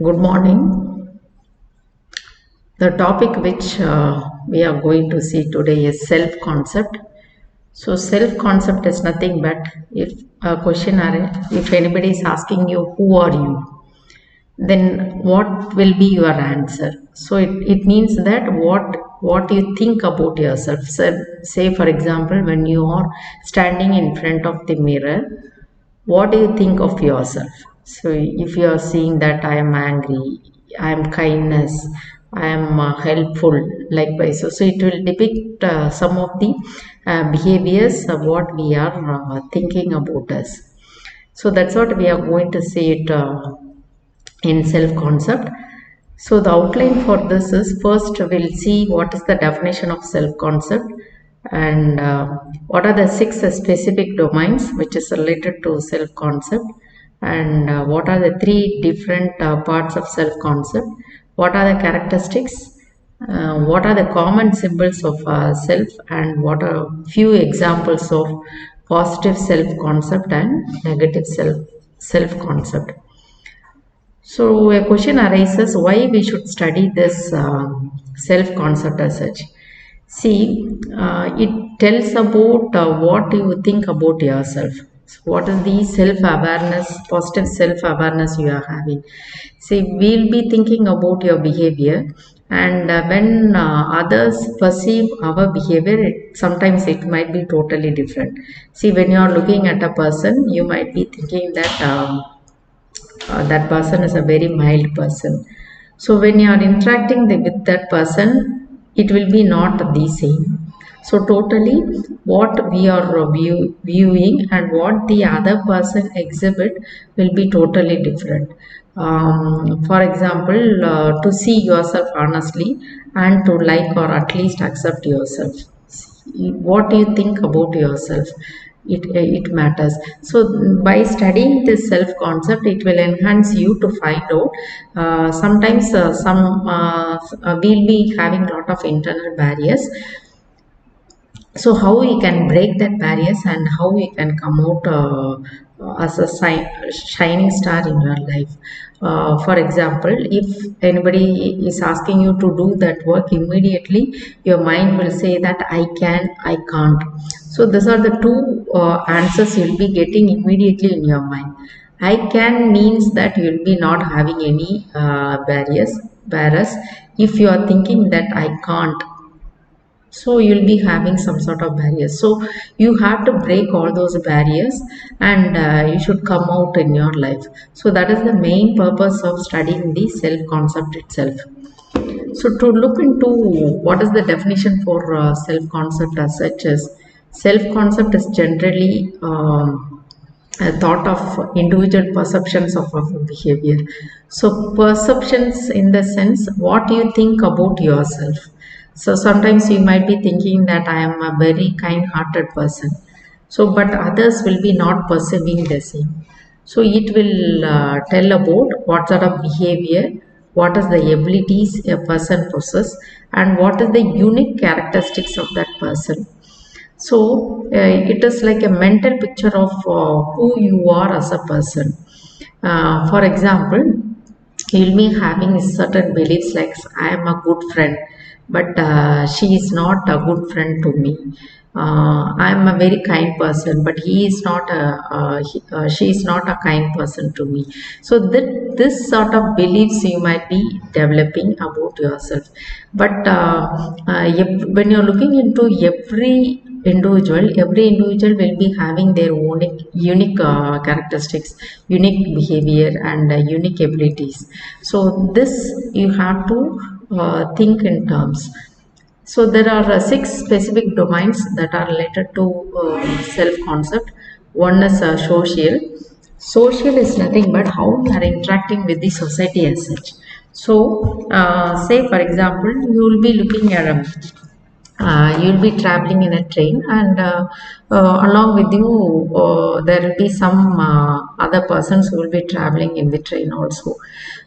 Good morning. The topic which we are going to see today is self concept. So, self concept is nothing but if a question or if anybody is asking you, who are you? Then what will be your answer? So, it means that what you think about yourself. So, say, for example, when you are standing in front of the mirror, what do you think of yourself? So if you are seeing that I am angry, I am kindness, I am helpful, likewise, so it will depict some of the behaviors of what we are thinking about us. So that's what we are going to see it in self concept. So the outline for this is, first we'll see what is the definition of self concept, and what are the six specific domains which is related to self concept, and what are the three different parts of self concept, what are the characteristics, what are the common symbols of self, and what are few examples of positive self concept and negative self concept. So a question arises, why we should study this self concept as such. See, it tells about what you think about yourself. So what is the self awareness, positive self awareness you are having? See, we'll be thinking about your behavior, and when others perceive our behavior, sometimes it might be totally different. See, when you are looking at a person, you might be thinking that. That person is a very mild person. So when you are interacting with that person, it will be not the same. So totally what we are viewing and what the other person exhibit will be totally different. For example, to see yourself honestly and to like or at least accept yourself, what do you think about yourself, it matters. So by studying this self concept, it will enhance you to find out sometimes some we'll be having a lot of internal barriers. So how we can break that barriers and how we can come out as a shining star in your life. For example, if anybody is asking you to do that work, immediately your mind will say that I can, I can't. So these are the two answers you'll be getting immediately in your mind. I can means that you'll be not having any barriers, whereas if you are thinking that I can't, so you'll be having some sort of barriers. So you have to break all those barriers, and you should come out in your life. So that is the main purpose of studying the self concept itself. So to look into what is the definition for self concept as such, is self concept is generally a thought of individual perceptions of our behavior. So perceptions in the sense what you think about yourself. So sometimes you might be thinking that I am a very kind hearted person. So but others will be not perceiving the same. So it will tell about what sort of behavior, what is the abilities a person possesses, and what is the unique characteristics of that person. So it is like a mental picture of who you are as a person. For example, you'll be having certain beliefs like I am a good friend, but she is not a good friend to me. I am a very kind person, but he is not she is not a kind person to me. So that this sort of beliefs you might be developing about yourself. But when you're looking into every individual will be having their own unique characteristics, unique behavior, and unique abilities. So this you have to think in terms. So there are six specific domains that are related to self concept. One is social. Social is nothing but how we are interacting with the society as such. So say for example, you will be looking at you'll be traveling in a train, and along with you there will be some other persons who will be traveling in the train also.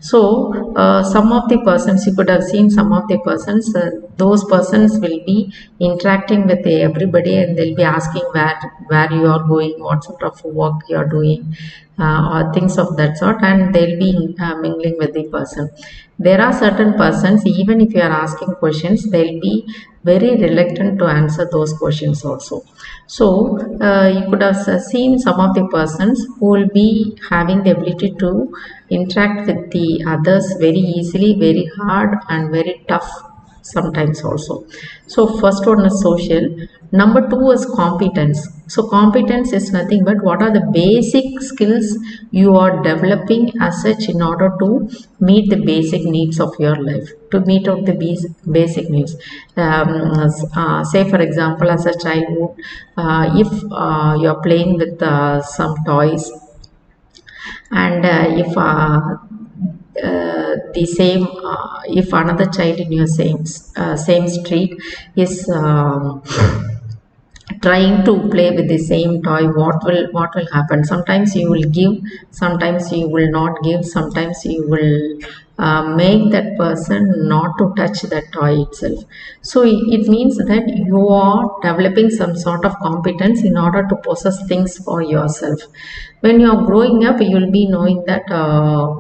So some of the persons, you could have seen some of the persons, those persons will be interacting with everybody, and they'll be asking where you are going, what sort of work you are doing, or things of that sort, and they'll be mingling with the person. There are certain persons, even if you are asking questions, they'll be very reluctant to answer those questions also. So you could have seen some of the persons who will be having the ability to interact with the others very easily, very hard, and very tough sometimes also. So first one is social. Number two is competence. So competence is nothing but what are the basic skills you are developing as such in order to meet the basic needs of your life, to meet out the basic needs. Say for example, as a childhood, if you are playing with some toys, and the same if another child in your same street is trying to play with the same toy, what will happen? Sometimes you will give, sometimes you will not give, sometimes you will make that person not to touch that toy itself. So it means that you are developing some sort of competence in order to possess things for yourself. When you are growing up, you will be knowing that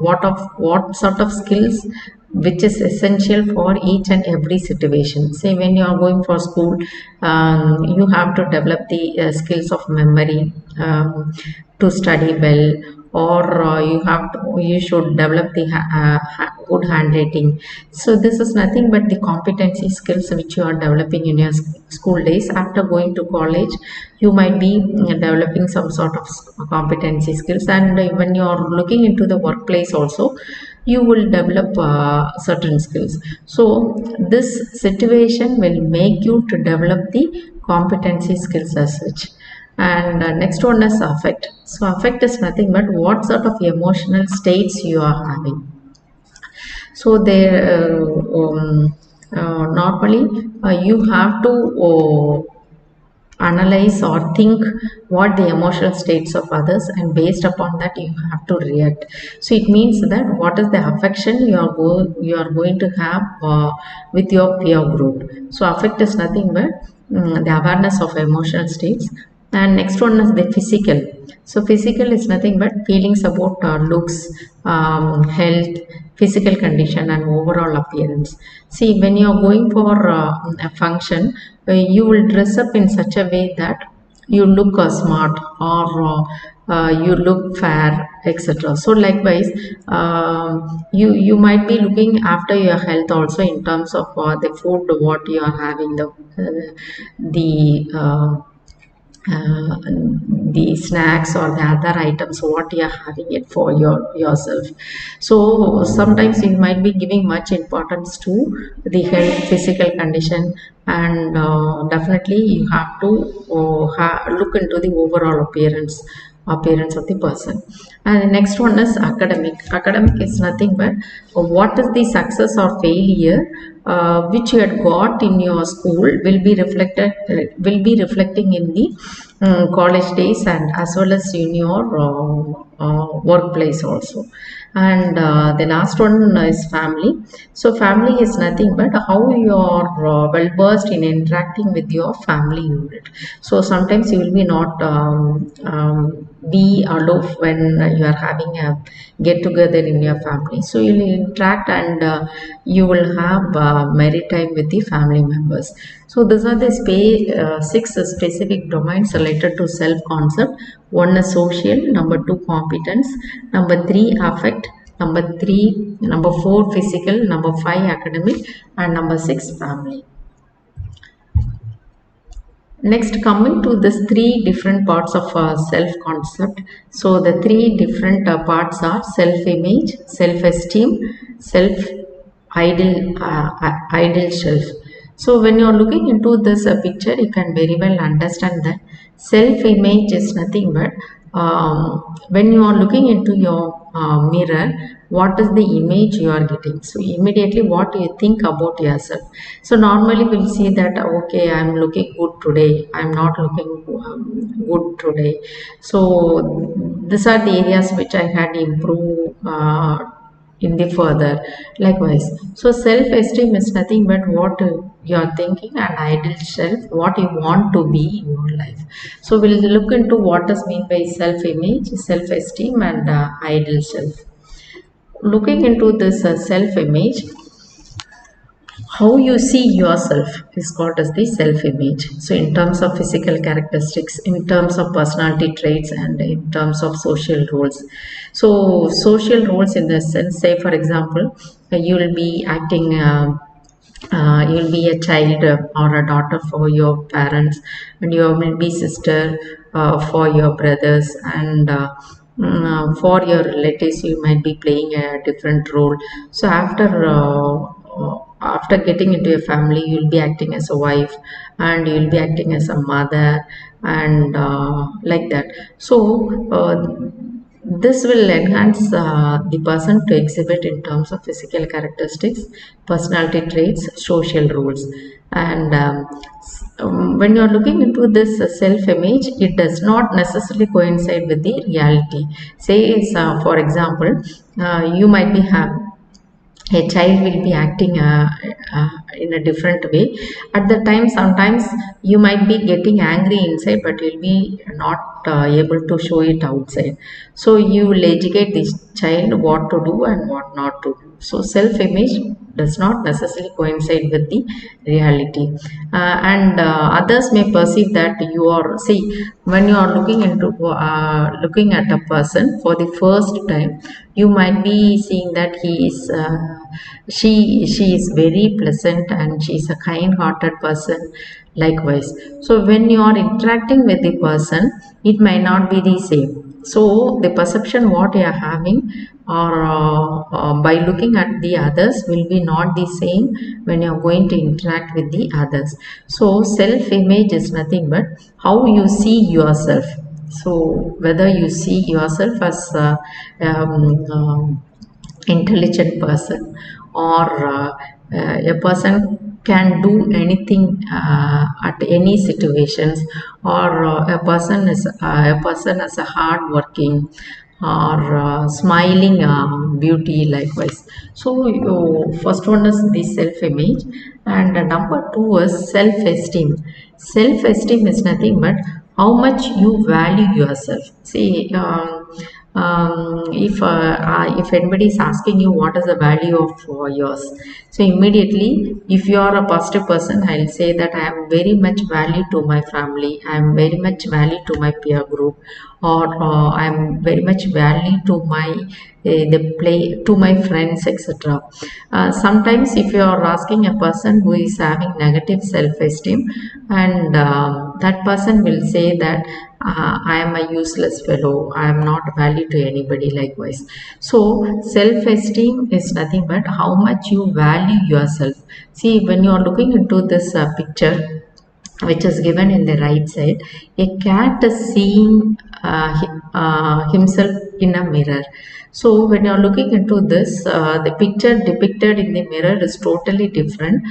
what sort of skills which is essential for each and every situation. Say when you are going for school, you have to develop the skills of memory, to study well, or you should develop the good handwriting. So this is nothing but the competency skills which you are developing in your school days. After going to college, you might be developing some sort of competency skills, and when you are looking into the workplace also, you will develop certain skills. So this situation will make you to develop the competency skills as such. And next one is affect. So affect is nothing but what sort of emotional states you are having. So there normally you have to analyze or think what the emotional states of others, and based upon that you have to react. So it means that what is the affection you are going to have with your peer group. So affect is nothing but the awareness of emotional states. And next one is the physical. So physical is nothing but feelings about looks, health, physical condition, and overall appearance. See, when you are going for a function, you will dress up in such a way that you look smart, or you look fair, etc. So likewise, you might be looking after your health also, in terms of the food what you are having, the snacks or the other items what you are having it for yourself. So sometimes you might be giving much importance to the health, physical condition, and definitely you have to look into the overall appearance of the person. And the next one is academic. Academic is nothing but what is the success or failure which you had got in your school will be reflecting in the college days, and as well as in your workplace also. And the last one is family. So family is nothing but how you are well versed in interacting with your family unit. So sometimes you will be not be aloof when you are having a get together in your family. So you will interact, and you will have merry time with the family members. So these are the six specific domains related to self concept. One is social, number two competence, number three affect, number four physical, number five academic, and number six family. Next, coming to this three different parts of self concept. So the three different parts are self image, self esteem, self ideal self. So when you are looking into this picture, you can very well understand that self image is nothing but when you are looking into your mirror, what is the image you are getting? So immediately what do you think about yourself? So normally we'll see that okay, I'm looking good today, I'm not looking good today. So these are the areas which I had improved in the further. Likewise, so self-esteem is nothing but what you are thinking, and ideal self, what you want to be in your life. So we'll look into what is mean by self-image, self-esteem, and ideal self. Looking into this self-image, how you see yourself is called as the self-image. So in terms of physical characteristics, in terms of personality traits, and in terms of social roles. So social roles in the sense, say for example, you will be acting you'll be a child or a daughter for your parents, and you will be sister for your brothers, and for your relatives you might be playing a different role. So after getting into a family, you'll be acting as a wife, and you'll be acting as a mother, and like that. So this will enhance the person to exhibit in terms of physical characteristics, personality traits, social roles. And when you're looking into this self-image, it does not necessarily coincide with the reality. Say, for example, you might be a child will be acting in a different way at the time. Sometimes you might be getting angry inside, but you'll be not able to show it outside. So you will educate this child what to do and what not to do. So self image does not necessarily coincide with the reality. And others may perceive that you are, see, when you are looking into looking at a person for the first time, you might be seeing that he is she is very pleasant, and she is a kind hearted person. Likewise, so when you are interacting with the person, it might not be the same. So the perception what you are having, or by looking at the others, will be not the same when you are going to interact with the others. So self image is nothing but how you see yourself. So whether you see yourself as intelligent person, or a person can do anything at any situations, or a person as a hard working, or smiling beauty. Likewise, so first one is the self image, and number two is self esteem. Self esteem is nothing but how much you value yourself. See, if anybody is asking you what is the value of yours, so immediately, if you are a positive person, I'll say that I am very much value to my family, I am very much value to my peer group, or I am very much value to my the play to my friends, etc. Sometimes if you are asking a person who is having negative self-esteem, and that person will say that I am a useless fellow, I am not value to anybody. Likewise, so self-esteem is nothing but how much you value yourself. See, when you are looking into this picture which is given in the right side, a cat is seeing himself in a mirror. So when you are looking into this, the picture depicted in the mirror is totally different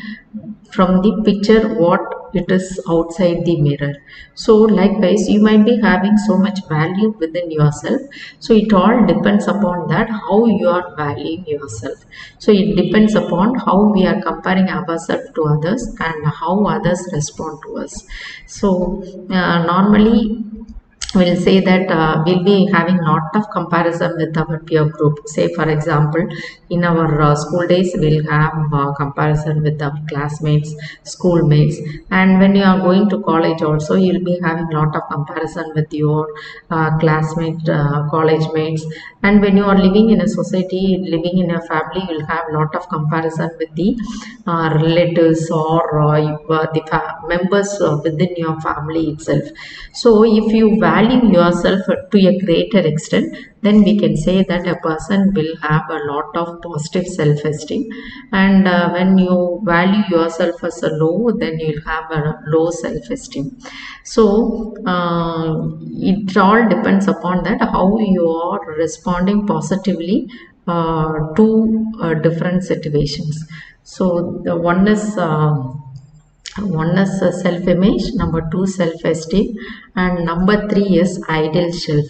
from the picture what it is outside the mirror. So likewise, you might be having so much value within yourself. So it all depends upon that how you are valuing yourself. So it depends upon how we are comparing ourselves to others, and how others respond to us. So normally we'll say that we'll be having lot of comparison with our peer group. Say for example, in our school days, we'll have comparison with our classmates, schoolmates, and when you are going to college also, you'll be having lot of comparison with your classmates, college mates. And when you are living in a society, living in a family, you'll have lot of comparison with the relatives, or the members within your family itself. So if you value yourself to a greater extent, then we can say that a person will have a lot of positive self-esteem. And when you value yourself as a low, then you'll have a low self-esteem. So it all depends upon that how you are responding positively to different situations. So the one is self-image, number two self-esteem, and number three is ideal self.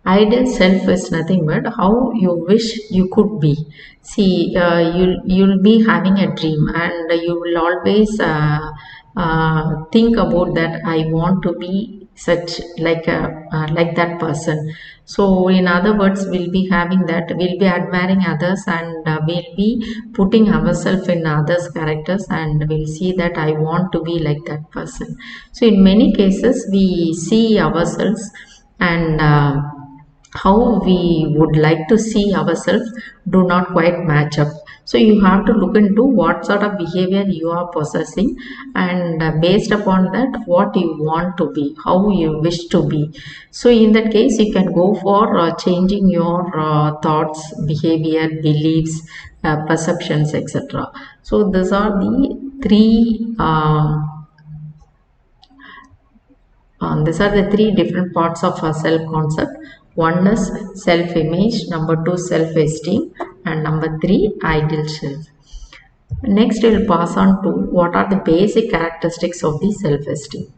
Ideal self is nothing but how you wish you could be. See, you'll be having a dream, and you will always think about that. I want to be such like that person. So, in other words, we'll be having that. We'll be admiring others, and we'll be putting ourselves in others' characters, and we'll see that I want to be like that person. So, in many cases, we see ourselves and how we would like to see ourselves do not quite match up. So you have to look into what sort of behavior you are possessing, and based upon that, what you want to be, how you wish to be. So in that case, you can go for changing your thoughts, behavior, beliefs, perceptions, etc. So these are the three different parts of a self concept. One is self image, number two, self esteem, and number three, ideal self. Next, we'll pass on to what are the basic characteristics of the self esteem,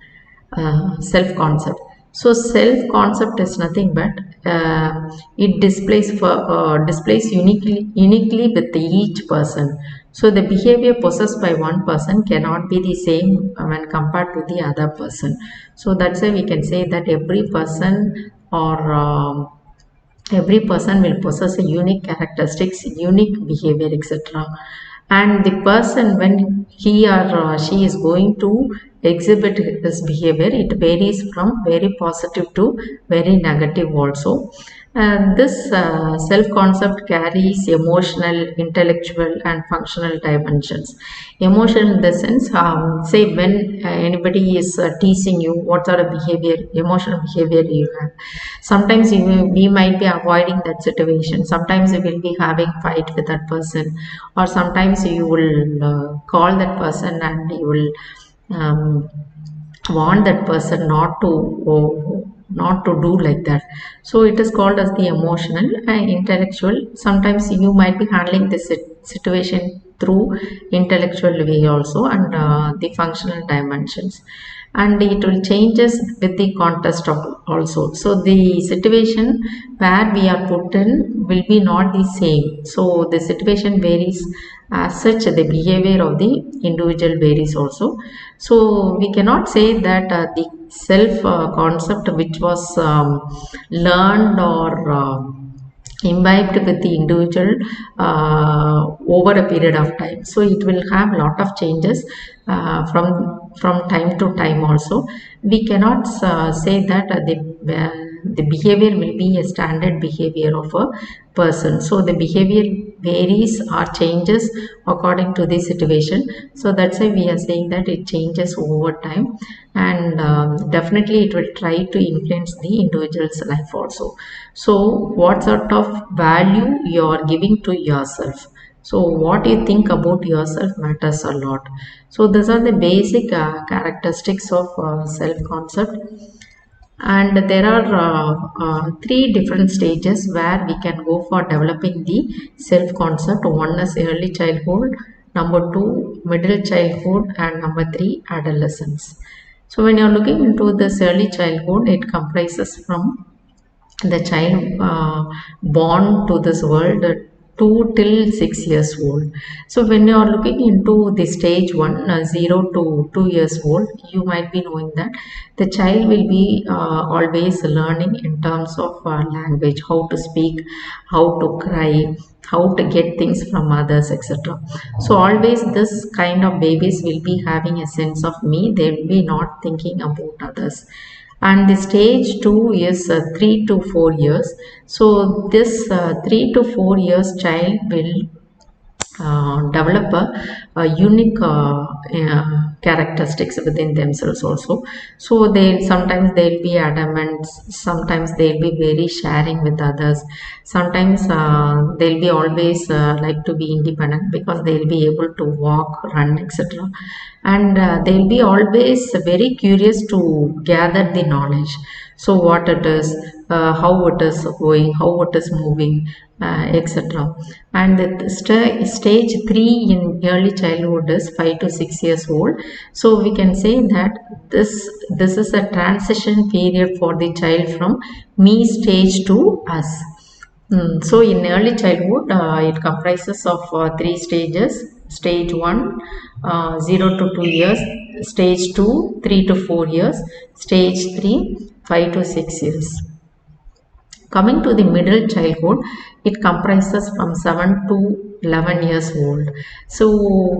self concept. So, self concept is nothing but it displays uniquely with each person. So, the behavior possessed by one person cannot be the same when compared to the other person. So, that's why we can say that every person will possess a unique characteristics, unique behavior, etc. And the person, when he or she is going to exhibit this behavior, it varies from very positive to very negative also. And this self concept carries emotional, intellectual, and functional dimensions. Emotional in the sense, say when anybody is teasing you, what sort of behavior, emotional behavior you have. Sometimes we might be avoiding that situation. Sometimes you will be having fight with that person, or sometimes you will call that person, and you will want that person not to do like that. So it is called as the emotional and intellectual. Sometimes you might be handling this situation through intellectual way also, and the functional dimensions, and it will changes with the context of also. So the situation where we are put in will be not the same. So the situation varies, as such the behavior of the individual varies also. So we cannot say that the self concept which was learned or imbibed with the individual over a period of time. So it will have a lot of changes from time to time also. We cannot say that the behavior will be a standard behavior of a person. So the behavior varies or changes according to the situation. So that's why we are saying that it changes over time, and definitely it will try to influence the individual's life also. So what sort of value you are giving to yourself, so what you think about yourself matters a lot. So these are the basic characteristics of self concept. And there are three different stages where we can go for developing the self concept. One is early childhood, number two, middle childhood, and number three, adolescence. So when you're looking into this early childhood, it comprises from the child born to this world 2 till 6 years old. So when you are looking into the stage 1, 0 to 2 years old, you might be knowing that the child will be always learning in terms of language, how to speak, how to cry, how to get things from others, etc. So always this kind of babies will be having a sense of me. They will be not thinking about others. And the stage 2 is 3 to 4 years. So this 3 to 4 years child will develop a unique characteristics within themselves also. So they sometimes they'll be adamant, sometimes they'll be very sharing with others, sometimes they'll be always like to be independent because they'll be able to walk, run, etc. And they'll be always very curious to gather the knowledge. So what it is, how it is going, how it is moving, etc. And the stage 3 in early childhood is 5 to 6 years old. So we can say that this is a transition period for the child from me stage to us. So in early childhood, it comprises of 3 stages. Stage 1, 0 to 2 years. Stage 2, 3 to 4 years. Stage 3, 5 to 6 years. Coming to the middle childhood, it comprises from 7 to 11 years old. So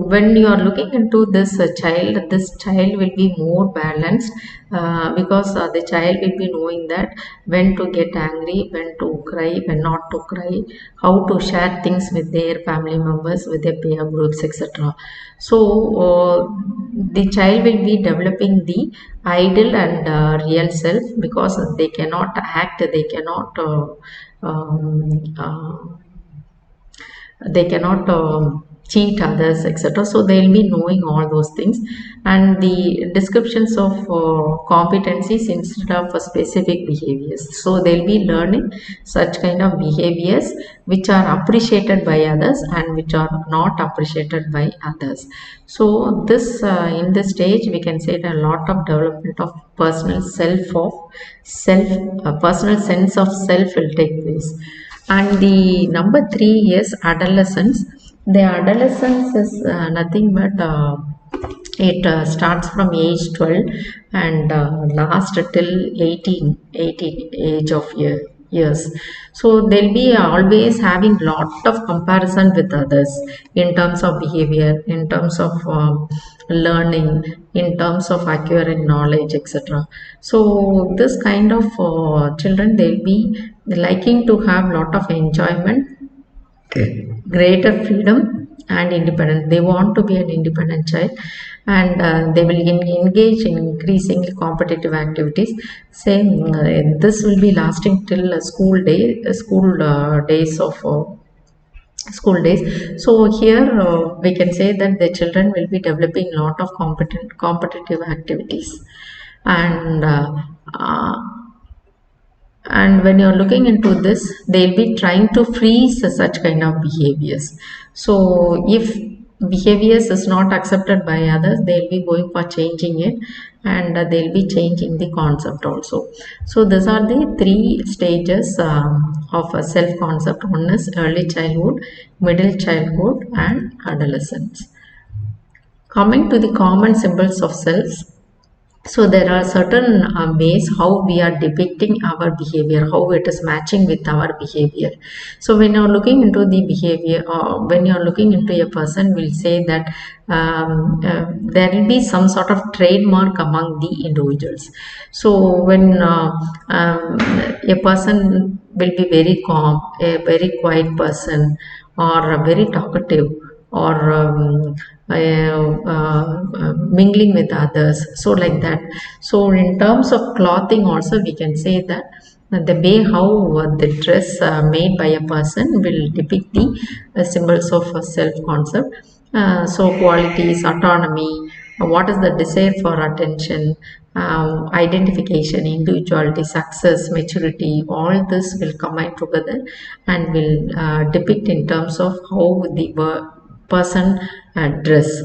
when you are looking into this child will be more balanced, because the child will be knowing that when to get angry, when to cry, when not to cry, how to share things with their family members, with their peer groups, etc. So the child will be developing the ideal and real self, because they cannot act, um, uh, they cannot cheat others, etc. So they'll be knowing all those things, and the descriptions of competencies instead of specific behaviors. So they'll be learning such kind of behaviors which are appreciated by others and which are not appreciated by others. So this in this stage we can say that a lot of development of self personal sense of self will take place. And the number 3 is adolescence. The adolescence is nothing but it starts from age 12 and lasts till 18 age of years. So they'll be always having lot of comparison with others in terms of behavior, in terms of learning, in terms of acquiring knowledge, etc. So this kind of children, they'll be liking to have lot of enjoyment, greater freedom and independence. They want to be an independent child, and they will engage in increasingly competitive activities. Same, this will be lasting till days of school days. So here we can say that the children will be developing lot of competitive activities, and uh, and when you're looking into this, they'll be trying to freeze such kind of behaviors. So if behaviors is not accepted by others, they'll be going for changing it, and they'll be changing the concept also. So these are the 3 stages of a self concept. One is early childhood, middle childhood, and adolescence. Coming to the common symbols of self, so there are certain ways how we are depicting our behavior, how it is matching with our behavior. So when you're looking into the behavior, or when you're looking into a person, we'll say that there will be some sort of trademark among the individuals. So when a person will be very calm, a very quiet person, or a very talkative, or mingling with others, so like that. So in terms of clothing also, we can say that the way how the dress made by a person will depict the symbols of self concept. So qualities, autonomy, what is the desire for attention, identification, individuality, success, maturity, all this will combine together and will depict in terms of how the person dress.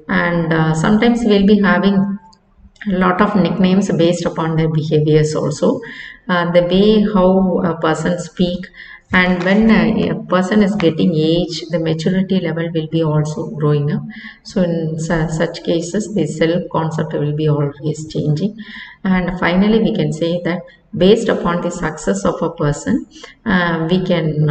And sometimes we'll be having a lot of nicknames based upon their behaviors also, the way how a person speak. And when a person is getting age, the maturity level will be also growing up. So in such cases, the self concept will be always changing. And finally we can say that based upon the success of a person, we can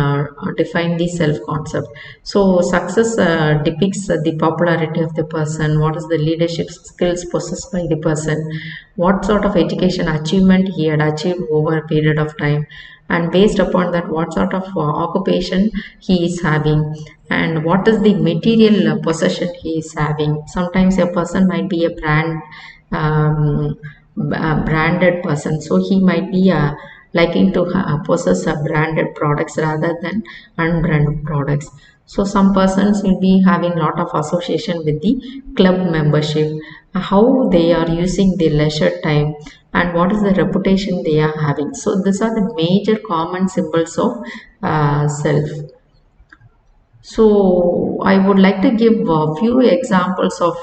define the self concept. So success depicts the popularity of the person, what is the leadership skills possessed by the person, what sort of education achievement he had achieved over a period of time, and based upon that what sort of occupation he is having, and what is the material possession he is having. Sometimes a person might be a branded person, so he might be liking to possess branded products rather than unbranded products. So some persons will be having lot of association with the club membership, how they are using their leisure time, and what is the reputation they are having. So these are the major common symbols of self. So I would like to give a few examples of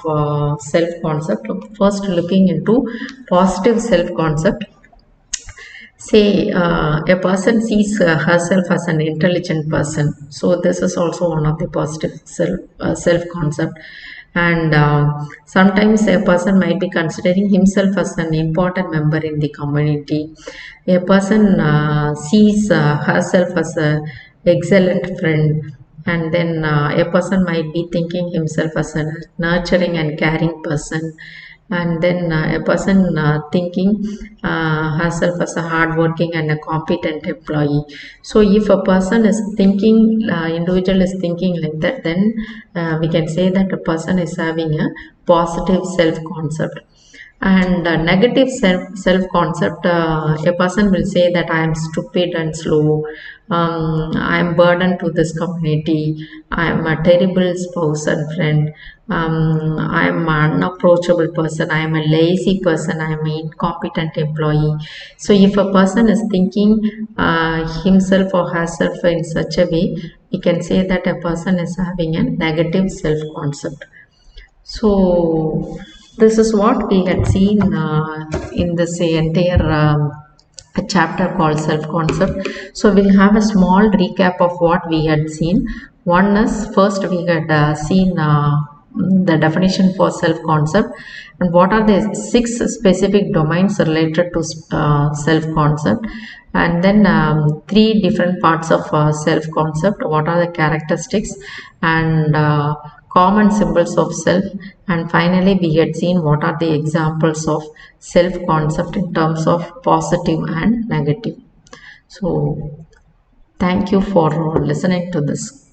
self-concept. First, looking into positive self-concept. Say a person sees herself as an intelligent person. So this is also one of the positive self-concept. And sometimes a person might be considering himself as an important member in the community. A person sees herself as a excellent friend, and then a person might be thinking himself as a nurturing and caring person, and then a person thinking herself as a hardworking and a competent employee. So if a person is thinking, individual is thinking like that, then we can say that a person is having a positive self concept. And negative self concept, a person will say that I am stupid and slow, I am burden to this community, I am a terrible spouse and friend, I am an unapproachable person, I am a lazy person, I am an incompetent employee. So if a person is thinking himself or herself in such a way, we can say that a person is having a negative self concept. So this is what we had seen in this entire a chapter called self-concept. So we'll have a small recap of what we had seen. One is, first we had seen the definition for self-concept and what are the 6 specific domains related to self-concept, and then 3 different parts of self-concept, what are the characteristics and common symbols of self, and finally we had seen what are the examples of self concept in terms of positive and negative. So thank you for listening to this.